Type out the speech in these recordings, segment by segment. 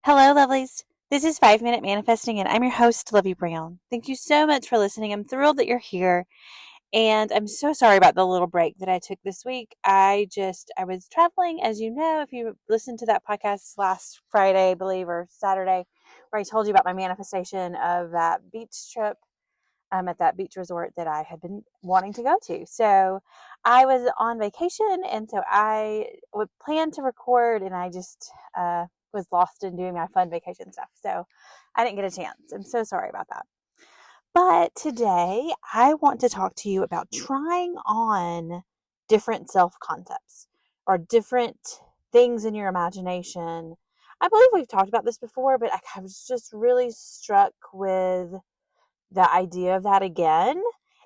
Hello, lovelies. This is 5 Minute Manifesting, and I'm your host, Livy Brown. Thank you so much for listening. I'm thrilled that you're here, and I'm so sorry about the little break that I took this week. I was traveling, as you know, if you listened to that podcast last Friday, I believe, or Saturday, where I told you about my manifestation of that beach trip at that beach resort that I had been wanting to go to. So I was on vacation, and so I would plan to record, and I just was lost in doing my fun vacation stuff. So I didn't get a chance. I'm so sorry about that. But today I want to talk to you about trying on different self concepts or different things in your imagination. I believe we've talked about this before, but I was just really struck with the idea of that again,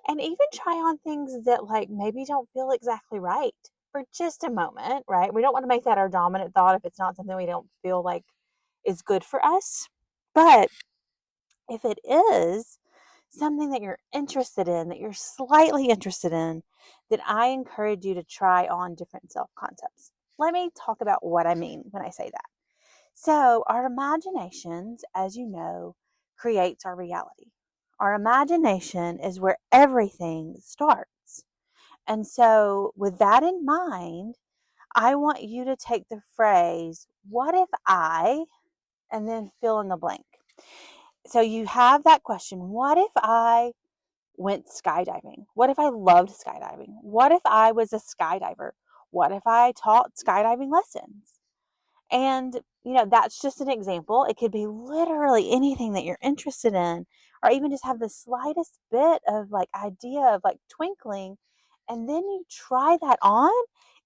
and even try on things that like maybe don't feel exactly right for just a moment, right? We don't want to make that our dominant thought if it's not something we don't feel like is good for us. But if it is something that you're interested in, that you're slightly interested in, then I encourage you to try on different self concepts. Let me talk about what I mean when I say that. So, our imaginations, as you know, creates our reality. Our imagination is where everything starts. And so, with that in mind, I want you to take the phrase, what if I, and then fill in the blank. So, you have that question, what if I went skydiving? What if I loved skydiving? What if I was a skydiver? What if I taught skydiving lessons? And, that's just an example. It could be literally anything that you're interested in, or even just have the slightest bit of like idea of like twinkling. And then you try that on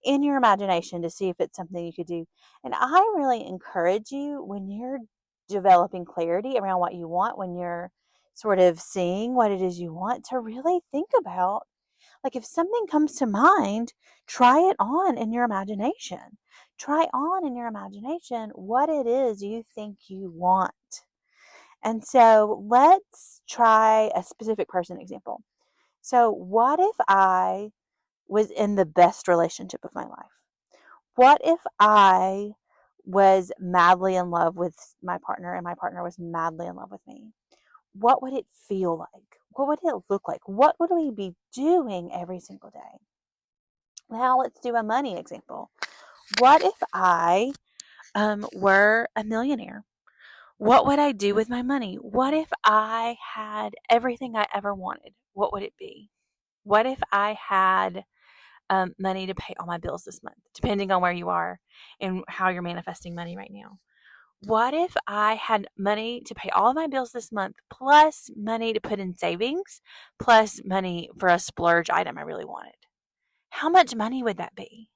in your imagination to see if it's something you could do. And I really encourage you when you're developing clarity around what you want, when you're sort of seeing what it is you want, to really think about like if something comes to mind, try it on in your imagination. Try on in your imagination what it is you think you want. And so let's try a specific person example. So, what if I was in the best relationship of my life? What if I was madly in love with my partner and my partner was madly in love with me? What would it feel like? What would it look like? What would we be doing every single day? Now let's do a money example. What if I were a millionaire? What would I do with my money? What if I had everything I ever wanted? What would it be? What if I had money to pay all my bills this month, depending on where you are and how you're manifesting money right now? What if I had money to pay all of my bills this month, plus money to put in savings, plus money for a splurge item I really wanted? How much money would that be?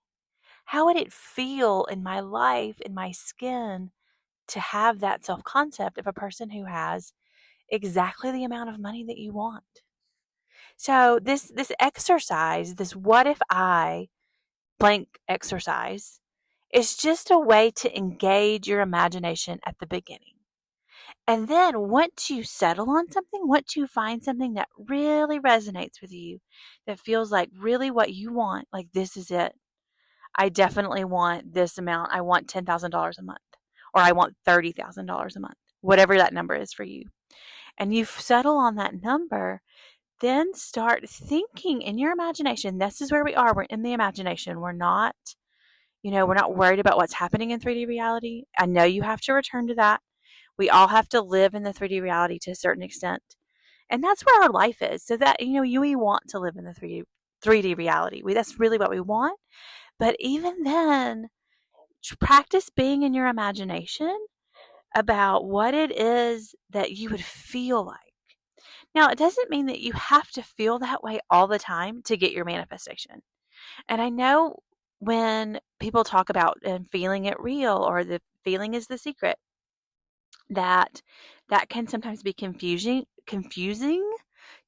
How would it feel in my life, in my skin, to have that self concept of a person who has exactly the amount of money that you want? So this exercise, this what if I blank exercise, is just a way to engage your imagination at the beginning. And then once you settle on something, once you find something that really resonates with you, that feels like really what you want, like this is it. I definitely want this amount. I want $10,000 a month, or I want $30,000 a month, whatever that number is for you. And you settle on that number, then start thinking in your imagination. This is where we are. We're in the imagination. We're not worried about what's happening in 3D reality. I know you have to return to that. We all have to live in the 3D reality to a certain extent. And that's where our life is. So that, we want to live in the 3D reality. That's really what we want. But even then, practice being in your imagination about what it is that you would feel like. Now, it doesn't mean that you have to feel that way all the time to get your manifestation. And I know when people talk about feeling it real, or the feeling is the secret, that can sometimes be confusing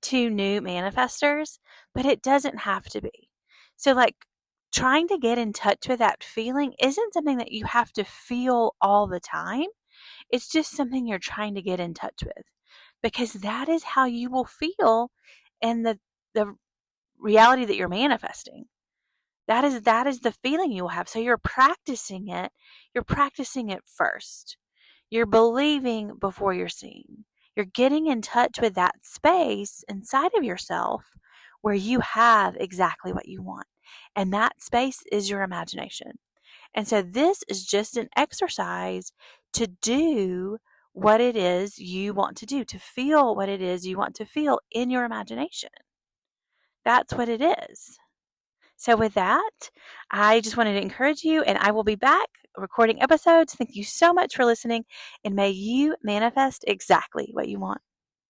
to new manifestors, but it doesn't have to be. So like trying to get in touch with that feeling isn't something that you have to feel all the time. It's just something you're trying to get in touch with, because that is how you will feel in the reality that you're manifesting. That is the feeling you will have. So you're practicing it. You're practicing it first. You're believing before you're seeing. You're getting in touch with that space inside of yourself where you have exactly what you want. And that space is your imagination. And so this is just an exercise to do what it is you want to do, to feel what it is you want to feel in your imagination. That's what it is. So with that, I just wanted to encourage you, and I will be back recording episodes. Thank you so much for listening, and may you manifest exactly what you want.